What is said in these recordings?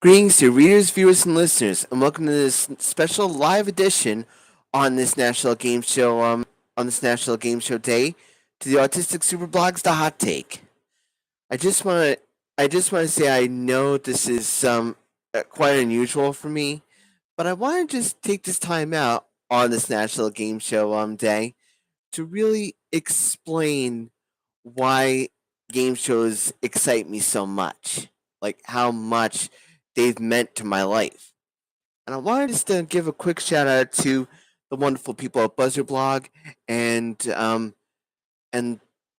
Greetings to readers, viewers, and listeners, and welcome to this special live edition on this National Game Show. On this National Game Show Day, to the Autistic SuperBlog's The Hot Take. I just want to, I just want to say I know this is quite unusual for me, but I want to just take this time out on this National Game Show day to really explain why game shows excite me so much, like how much they've meant to my life. And I wanted just to give a quick shout out to the wonderful people at SuperBlog and the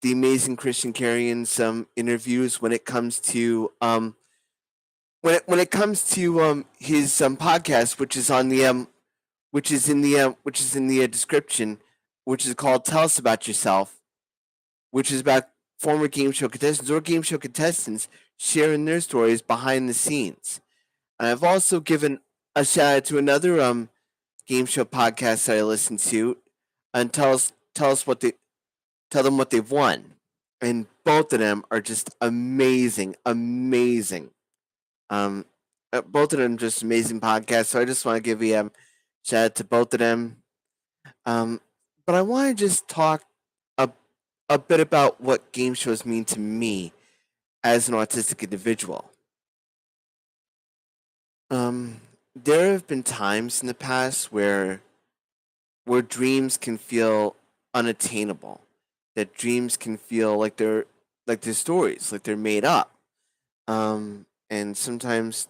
amazing Christian Carrion's interviews when it comes to his podcast, which is on the which is in the description, which is called "Tell Us About Yourself," which is about former game show contestants or game show contestants sharing their stories behind the scenes. And I've also given a shout out to another game show podcast that I listen to, and tell us what they tell them what they've won, and both of them are just amazing, amazing. Um, Both of them just amazing podcasts. So I just want to give you a shout out to both of them. Um, but I want to just talk a a bit about what game shows mean to me as an autistic individual. There have been times in the past where dreams can feel unattainable, that dreams can feel like they're stories, like they're made up. And sometimes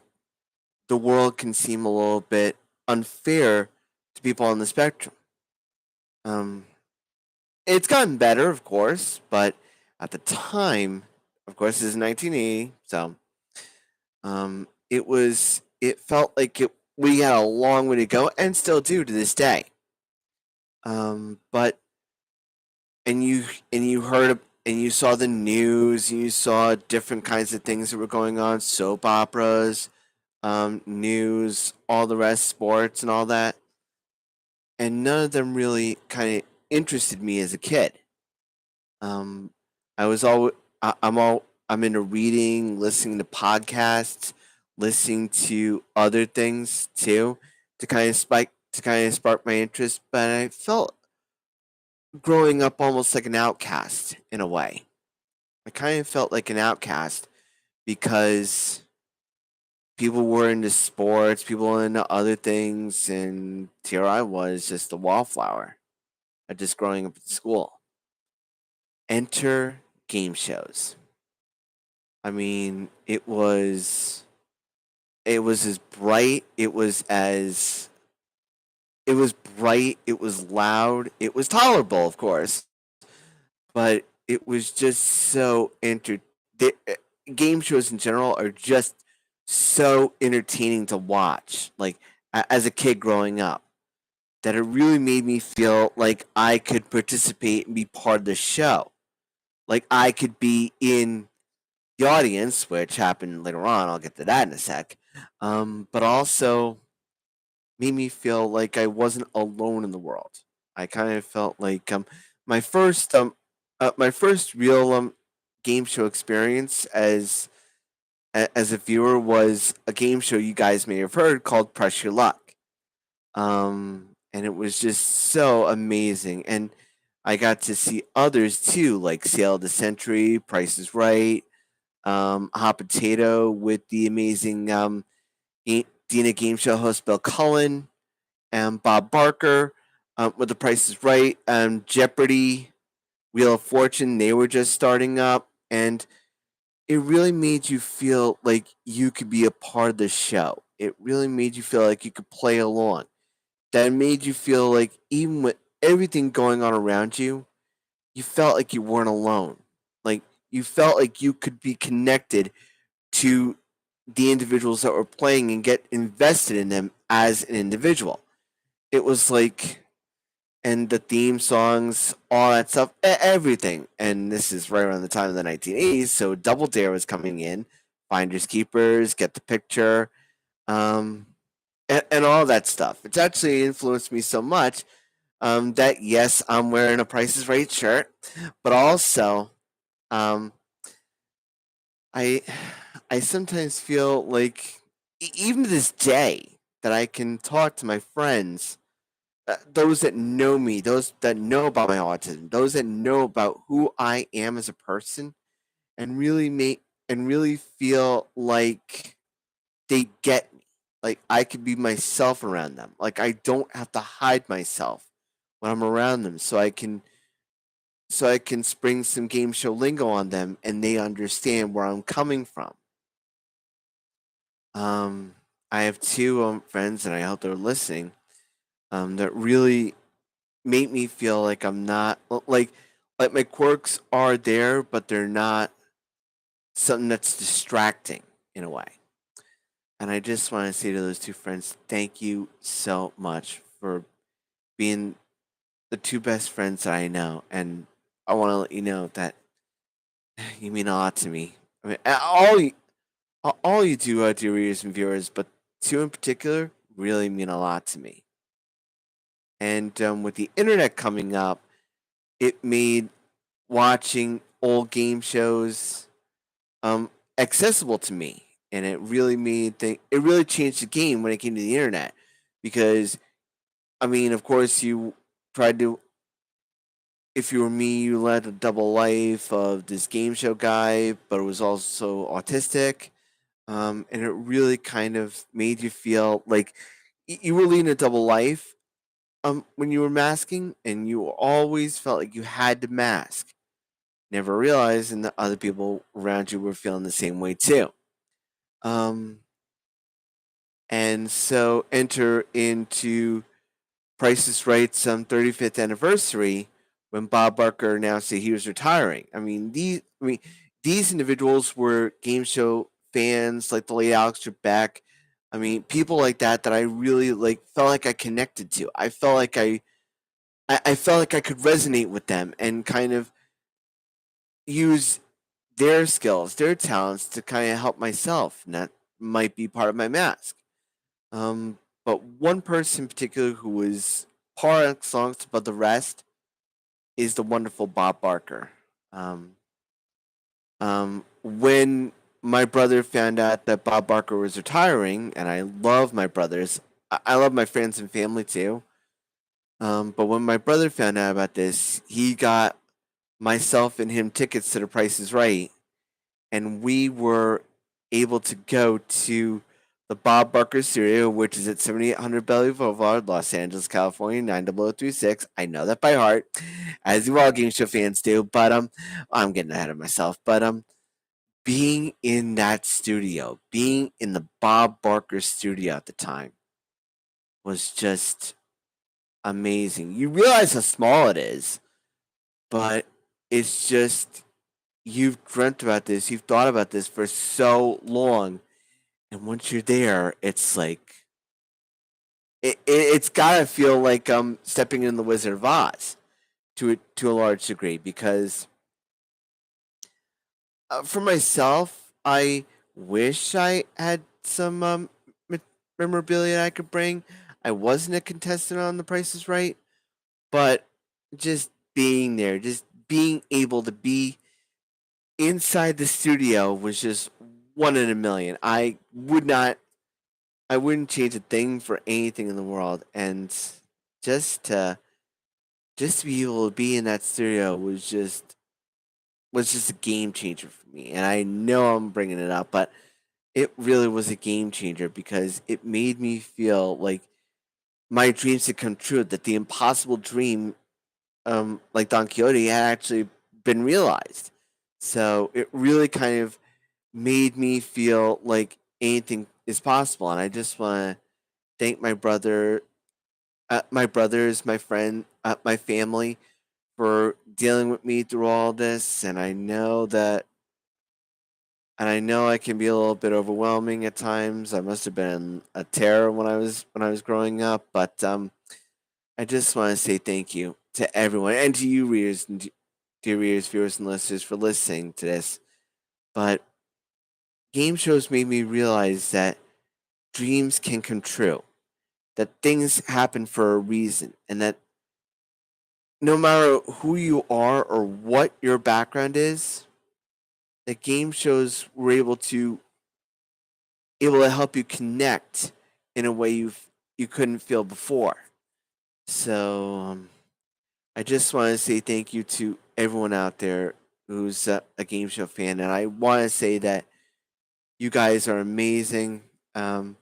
the world can seem a little bit unfair to people on the spectrum. Um, it's gotten better, of course, but at the time, of course, this is 1980, so it felt like we had a long way to go, and still do to this day. But and you heard and you saw the news, and you saw different kinds of things that were going on, soap operas, news, all the rest, sports, and all that. And none of them really kind of interested me as a kid. Um, I was all I'm into reading, listening to podcasts, listening to other things too, to kind of spark my interest. But I felt growing up almost like an outcast in a way. I kind of felt like an outcast because people were into sports, people were into other things, and here I was, just a wallflower. Just growing up at school. Enter game shows. I mean, it was as bright, it was bright, it was loud, it was tolerable, of course, but it was just so game shows in general are just so entertaining to watch. Like as a kid growing up, that it really made me feel like I could participate and be part of the show. Like I could be in the audience, which happened later on. I'll get to that in a sec. But also made me feel like I wasn't alone in the world. I kind of felt like my first my first real game show experience as a viewer was a game show you guys may have heard called Press Your Luck. And it was just so amazing, and I got to see others too, like Sale of the Century, Price is Right, Hot Potato with the amazing Dina Game Show host Bill Cullen, and Bob Barker with The Price is Right, Jeopardy, Wheel of Fortune. They were just starting up, and it really made you feel like you could be a part of the show. It really made you feel like you could play along. That made you feel like even with everything going on around you, you felt like you weren't alone. Like you felt like you could be connected to the individuals that were playing and get invested in them as an individual. It was like, and the theme songs, all that stuff, everything. And this is right around the time of the 1980s, so Double Dare was coming in, Finders Keepers, Get the Picture, um, and all that stuff. It's actually influenced me so much that yes, I'm wearing a Price is Right shirt, but also um, I I sometimes feel like even to this day, that I can talk to my friends, those that know me, those that know about my autism, those that know about who I am as a person, and really feel like they get me. Like I could be myself around them. Like I don't have to hide myself when I'm around them, so I can spring some game show lingo on them, and they understand where I'm coming from. Um, I have two friends, and I hope they're listening. That really make me feel like I'm not like my quirks are there, but they're not something that's distracting in a way. And I just want to say to those two friends, thank you so much for being the two best friends that I know. And I want to let you know that you mean a lot to me. I mean, all you do, dear readers and viewers, but two in particular really mean a lot to me. And with the internet coming up, it made watching old game shows um, accessible to me, and it really changed the game when it came to the internet, because I mean, of course, you tried to. If you were me, you led a double life of this game show guy, but it was also autistic, and it really kind of made you feel like you were leading a double life when you were masking, and you always felt like you had to mask, never realizing that other people around you were feeling the same way too. Um, and so enter into Price is Right's 35th anniversary when Bob Barker announced that he was retiring. These individuals were game show fans like the late Alex Trebek. I mean, people like that I really felt like I connected to. I felt like I could resonate with them and kind of use their skills, their talents to kind of help myself, and that might be part of my mask. Um, but one person in particular who was par excellence above the rest is the wonderful Bob Barker. Um, when my brother found out that Bob Barker was retiring, and I love my brothers, I love my friends and family too. But when my brother found out about this, he got myself and him tickets to The Price is Right, and we were able to go to the Bob Barker Studio, which is at 7800 Bellevue Boulevard, Los Angeles, California, 90036. I know that by heart, as do all game show fans do, but I'm getting ahead of myself. But being in that studio, being in the Bob Barker studio at the time was just amazing. You realize how small it is, but it's just you've dreamt about this, you've thought about this for so long, and once you're there, it's like it's gotta feel like stepping in the Wizard of Oz to a large degree, because for myself, I wish I had some memorabilia I could bring. I wasn't a contestant on The Price is Right, but just being there, just being able to be inside the studio was just one in a million. I wouldn't change a thing for anything in the world, and just to just to be able to be in that studio was just a game changer for me. And I know I'm bringing it up, but it really was a game changer because it made me feel like my dreams had come true. That the impossible dream, like Don Quixote, had actually been realized. So it really kind of made me feel like anything is possible. And I just want to thank my brothers, my friend, my family for dealing with me through all this. And I know I can be a little bit overwhelming at times. I must have been a terror when I was growing up, but I just want to say thank you to everyone and to you readers and dear readers, viewers, and listeners for listening to this. But game shows made me realize that dreams can come true, that things happen for a reason, and that no matter who you are or what your background is, that game shows were able to able to help you connect in a way you couldn't feel before. So I just want to say thank you to everyone out there who's a game show fan, and I want to say that you guys are amazing. Um,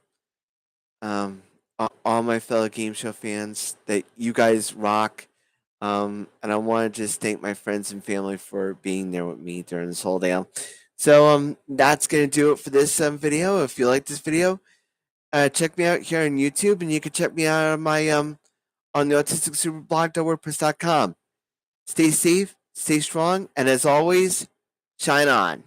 all my fellow game show fans, that you guys rock. And I want to just thank my friends and family for being there with me during this whole day. So that's gonna do it for this video. If you like this video, check me out here on YouTube, and you can check me out on my on the autisticsuperblog.wordpress.com. Stay safe, stay strong, and as always, shine on.